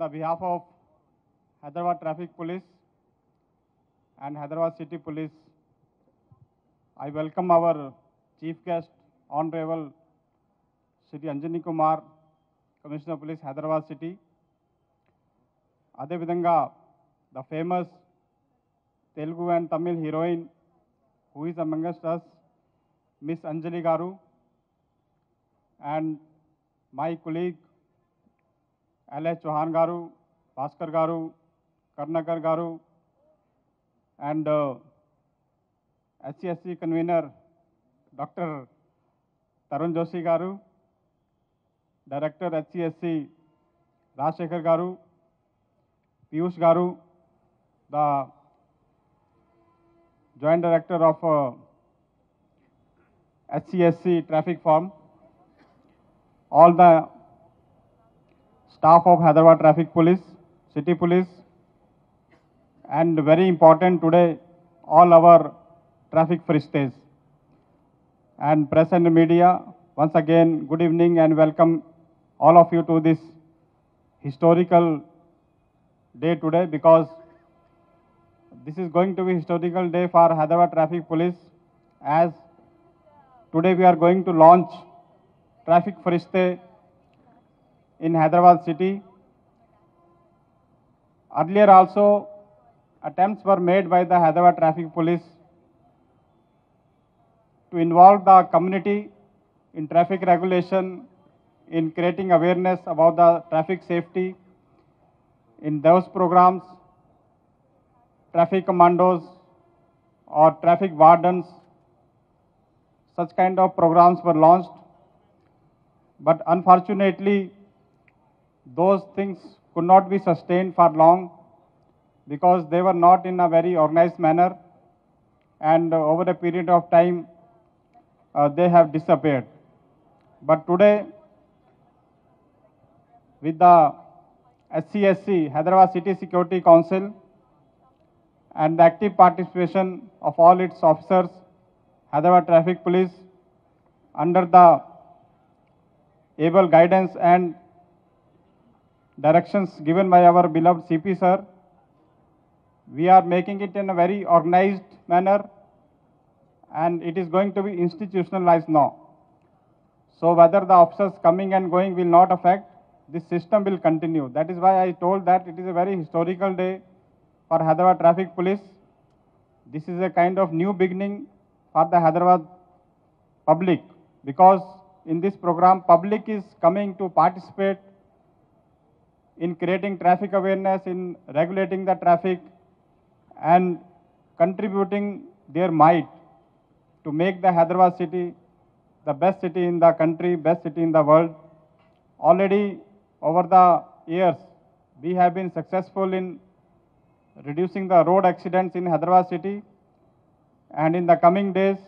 the behalf of Hyderabad Traffic Police and Hyderabad City Police, I welcome our Chief Guest, Honorable Shri Anjani Kumar, Commissioner of Police, Hyderabad City. Adevidanga, the famous Telugu and Tamil heroine who is amongst us, Miss Anjali Garu, and my colleague L.H. Chauhan Garu, Bhaskar Garu, Karnakar Garu, and SCSC convener Dr. Tarun Joshi Garu, Director HCSC Rajshekhar Garu, Piyush Garu, the Joint Director of HCSC Traffic Firm, all the staff of Hyderabad Traffic Police, City Police, and very important today, all our traffic faristas and press and media. Once again, good evening and welcome all of you to this historical day today, because this is going to be historical day for Hyderabad Traffic Police, as today we are going to launch Traffic Fariste in Hyderabad city. Earlier also attempts were made by the Hyderabad Traffic Police to involve the community in traffic regulation, in creating awareness about the traffic safety. In those programs, traffic commandos or traffic wardens, such kind of programs were launched. But unfortunately, those things could not be sustained for long because they were not in a very organized manner, and over a period of time they have disappeared. But today, with the HCSC, Hyderabad City Security Council, and the active participation of all its officers, Hyderabad Traffic Police, under the able guidance and directions given by our beloved CP sir, we are making it in a very organized manner, and it is going to be institutionalized now. So whether the officers coming and going will not affect, this system will continue. That is why I told that it is a very historical day for Hyderabad Traffic Police. This is a kind of new beginning for the Hyderabad public, because in this program, public is coming to participate in creating traffic awareness, in regulating the traffic, and contributing their might to make the Hyderabad city the best city in the country, best city in the world. Already over the years, we have been successful in reducing the road accidents in Hyderabad city, and in the coming days,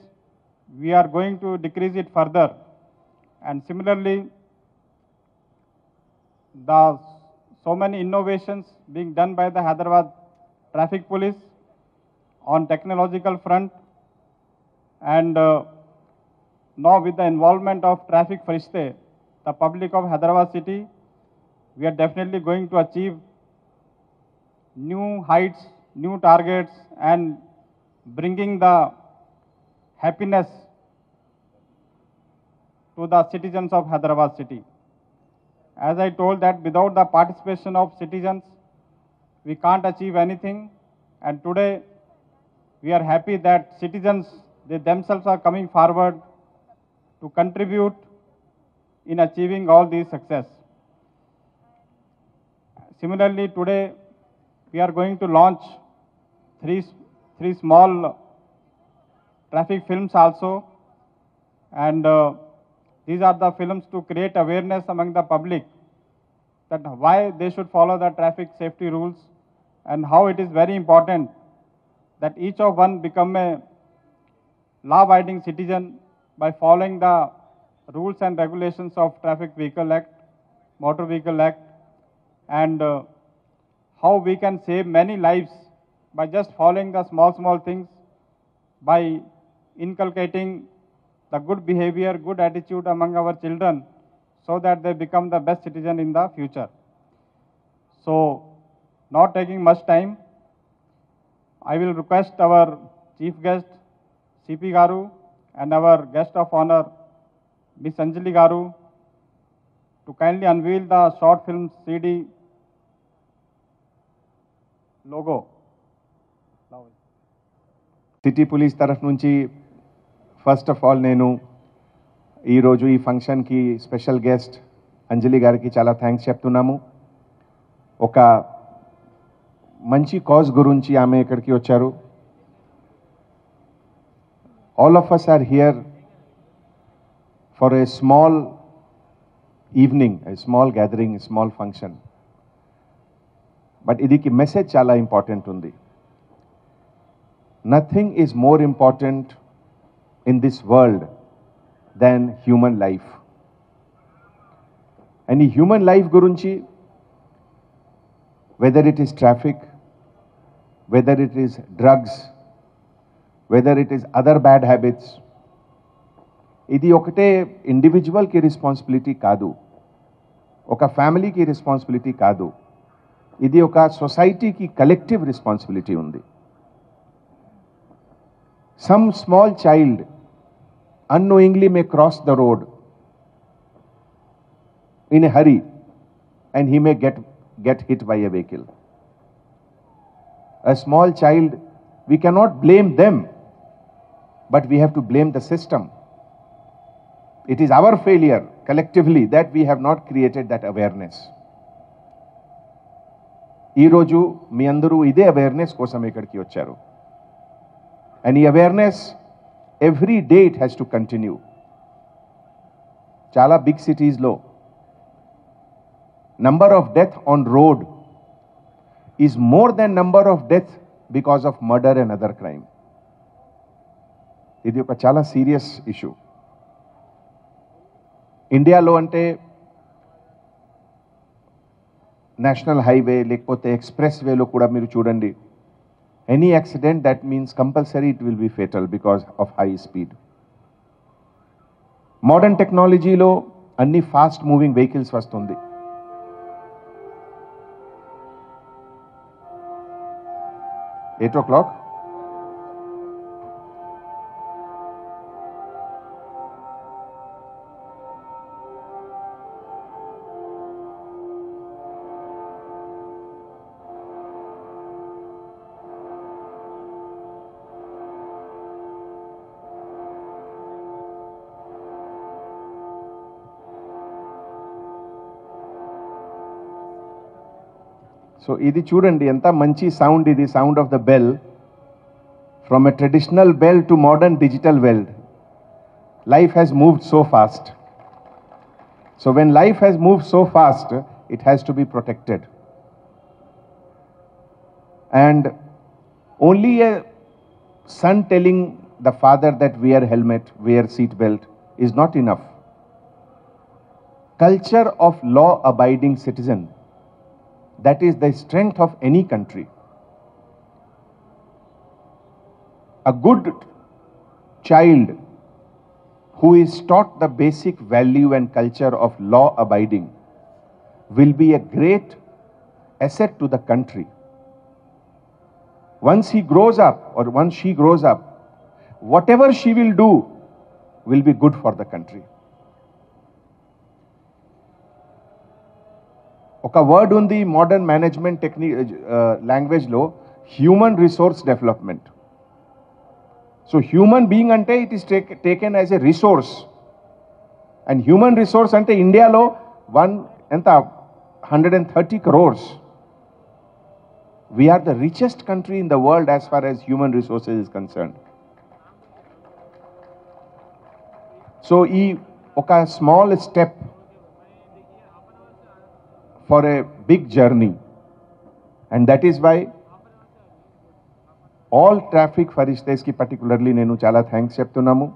we are going to decrease it further. And similarly, so many innovations being done by the Hyderabad Traffic Police on technological front, and now with the involvement of Traffic Fariste, the public of Hyderabad city, we are definitely going to achieve new heights, new targets, and bringing the happiness to the citizens of Hyderabad city. As I told that without the participation of citizens, we can't achieve anything. And today, we are happy that citizens, they themselves are coming forward to contribute in achieving all these success. Similarly, today, we are going to launch three small traffic films also. And these are the films to create awareness among the public that why they should follow the traffic safety rules, and how it is very important that each of one become a law-abiding citizen by following the rules and regulations of Traffic Vehicle Act, Motor Vehicle Act, and how we can save many lives by just following the small things, by inculcating the good behavior, good attitude among our children, so that they become the best citizen in the future. So, not taking much time, I will request our chief guest, CP Garu, and our guest of honor, Ms. Anjali Garu, to kindly unveil the short film CD logo. City police తరఫు నుంచి first of all నేను ఈరోజు ఈ ఫంక్షన్కి special guest అంజలి గారికి చాలా thanks చెప్తున్నాము. ఒక మంచి కాజ్ గురించి ఆమె ఇక్కడికి వచ్చారు. All of us are here for a small evening, a small gathering, a small function. But ఇదికి మెసేజ్ చాలా ఇంపార్టెంట్ ఉంది. Nothing is more important in this world than human life. And ఈ human life గురించి, whether it is traffic, whether it is drugs, whether it is other bad habits, ఇది ఒకటే ఇండివిజువల్కి responsibility కాదు, ఒక ఫ్యామిలీకి రెస్పాన్సిబిలిటీ కాదు, ఇది ఒక సొసైటీకి కలెక్టివ్ రెస్పాన్సిబిలిటీ ఉంది. Some small child unknowingly may cross the road in a hurry and he may get hit by a vehicle. A small child, we cannot blame them, but we have to blame the system. It is our failure collectively that we have not created that awareness. ఈ రోజు మీ అందరూ ఇదే awareness కోసం ఇక్కడికి వచ్చారు. And the awareness, every day it has to continue. Chala big cities lo, number of death on road is more than number of death because of murder and other crime. Idi oka chala serious issue. India lo ante national highway lekapothe expressway lo kuda meeru chudandi. Any accident, that means compulsory it will be fatal because of high speed. Modern technology lo anni fast moving vehicles vastundi. 8 o'clock. So, ఇది చూడండి ఎంత మంచి sound ఇది, sound of the bell. From a traditional bell to modern digital bell. Life has moved so fast. So when life has moved so fast, it has to be protected. And only a son telling the father that wear helmet, wear seat belt is not enough. Culture of law-abiding citizen, that is the strength of any country. A good child who is taught the basic value and culture of law abiding will be a great asset to the country. Once he grows up or once she grows up, whatever she will do will be good for the country. ఒక word ఉంది modern management లాంగ్వేజ్లో, human resource development. So human being అంటే it is taken as a resource. And human resource అంటే ఇండియాలో 130 crores. We are the richest country in the world as far as human resources is concerned. So ఈ ఒక small step for a big journey, and that is why all traffic farishtes ki particularly nenu chala thanks cheptunnamu.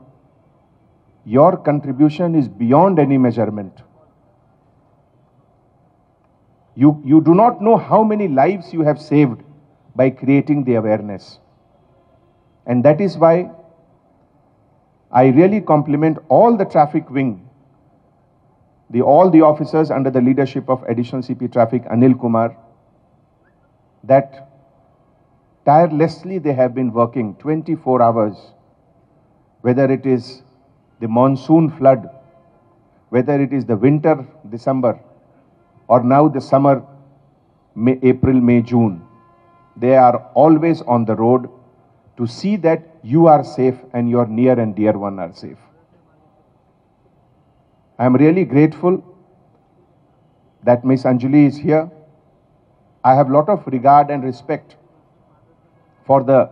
Your contribution is beyond any measurement. You do not know how many lives you have saved by creating the awareness, and that is why I really compliment all the traffic wing, all the officers under the leadership of Additional CP Traffic Anil Kumar, that tirelessly they have been working 24 hours, whether it is the monsoon flood, whether it is the winter, December, or now the summer, April, May, June. They are always on the road to see that you are safe and your near and dear one are safe. I am really grateful that Miss Anjali is here. I have a lot of regard and respect for the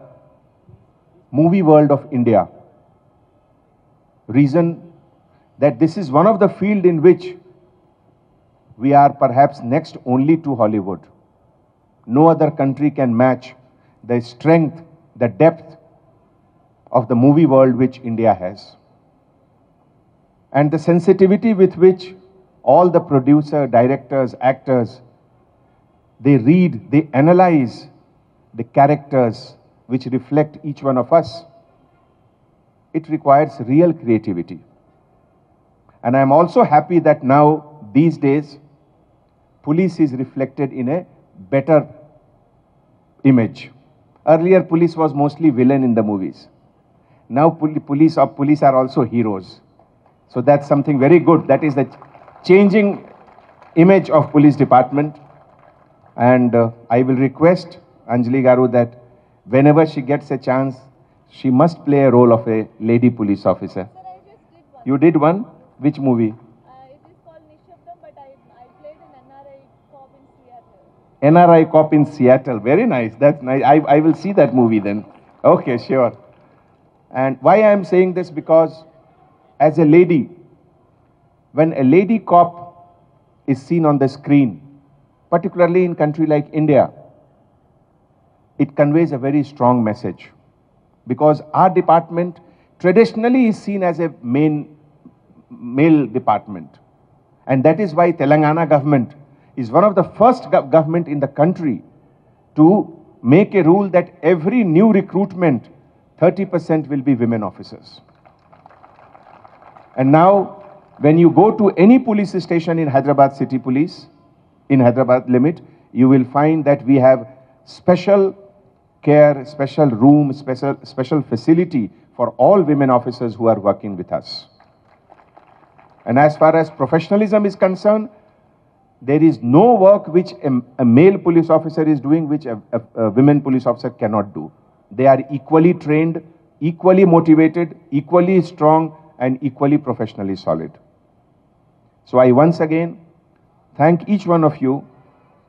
movie world of India. Reason that this is one of the field in which we are perhaps next only to Hollywood. No other country can match the strength, the depth of the movie world which India has. And the sensitivity with which all the producer, directors, actors, they read, they analyze the characters which reflect each one of us. It requires real creativity. And I am also happy that now, these days, police is reflected in a better image. Earlier, police was mostly villain in the movies. Now, police are also heroes. So that's something very good. That is the changing image of police department. And I will request Anjali Garu that whenever she gets a chance, she must play a role of a lady police officer. Sir, I just did one. You did one? Which movie? It is called Nishabdam, but I played an NRI cop in Seattle. NRI cop in Seattle. Very nice. That's nice. I will see that movie then. Okay, sure. And why I am saying this? Because as a lady, when a lady cop is seen on the screen, particularly in country like India, it conveys a very strong message. Because our department traditionally is seen as a male department. And that is why Telangana government is one of the first government in the country to make a rule that every new recruitment, 30% will be women officers. And now, when you go to any police station in Hyderabad City Police, in Hyderabad limit, you will find that we have special care, special room, special facility for all women officers who are working with us. And as far as professionalism is concerned, there is no work which a male police officer is doing which a women police officer cannot do. They are equally trained, equally motivated, equally strong, and equally professionally solid. So I once again thank each one of you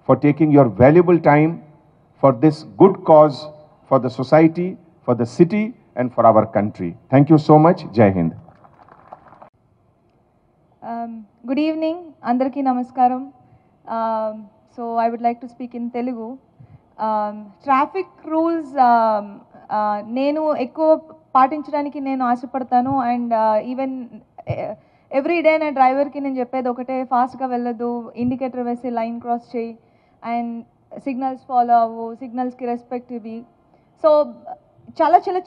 for taking your valuable time for this good cause, for the society, for the city, and for our country. Thank you so much. Jai Hind. Good evening. Andarki namaskaram. So I would like to speak in Telugu. Traffic rules నేను ఎక్కువ పాటించడానికి నేను ఆశపడతాను and even every day నా డ్రైవర్కి నేను చెప్పేది ఒకటే, ఫాస్ట్గా వెళ్ళదు, ఇండికేటర్ వేసి లైన్ క్రాస్ చేయి అండ్ సిగ్నల్స్ ఫాలో అవ్వు, సిగ్నల్స్కి రెస్పెక్ట్ ఇవి. సో చాలా చాలా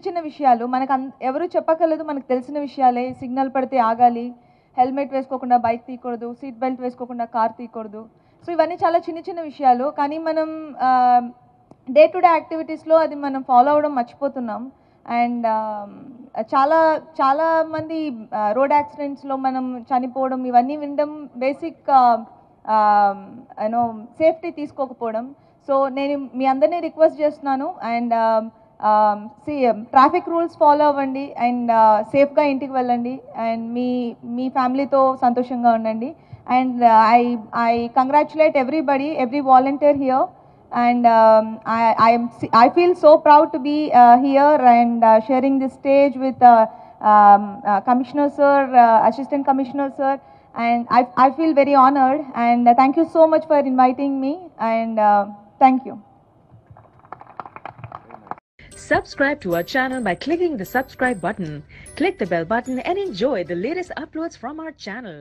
చిన్న విషయాలు మనకు ఎవరు చెప్పక్కర్లేదు, మనకు తెలిసిన విషయాలే. సిగ్నల్ పడితే ఆగాలి, హెల్మెట్ వేసుకోకుండా బైక్ తీయకూడదు, సీట్ బెల్ట్ వేసుకోకుండా కార్ తీయకూడదు. సో ఇవన్నీ చాలా చిన్న విషయాలు, కానీ మనం డే టు డే యాక్టివిటీస్లో అది మనం ఫాలో అవ్వడం మర్చిపోతున్నాం. అండ్ చాలా మంది రోడ్ యాక్సిడెంట్స్లో మనం చనిపోవడం, ఇవన్నీ వినడం బేసిక్ సేఫ్టీ తీసుకోకపోవడం. సో నేను మీ అందరినీ రిక్వెస్ట్ చేస్తున్నాను అండ్ ట్రాఫిక్ రూల్స్ ఫాలో అవ్వండి అండ్ సేఫ్గా ఇంటికి వెళ్ళండి అండ్ మీ ఫ్యామిలీతో సంతోషంగా ఉండండి. And I congratulate everybody, every volunteer here. And I feel so proud to be here and sharing this stage with Commissioner Sir, Assistant Commissioner Sir, and I feel very honored. And thank you so much for inviting me. And thank you. Subscribe to our channel by clicking the subscribe button. Click the bell button and enjoy the latest uploads from our channel.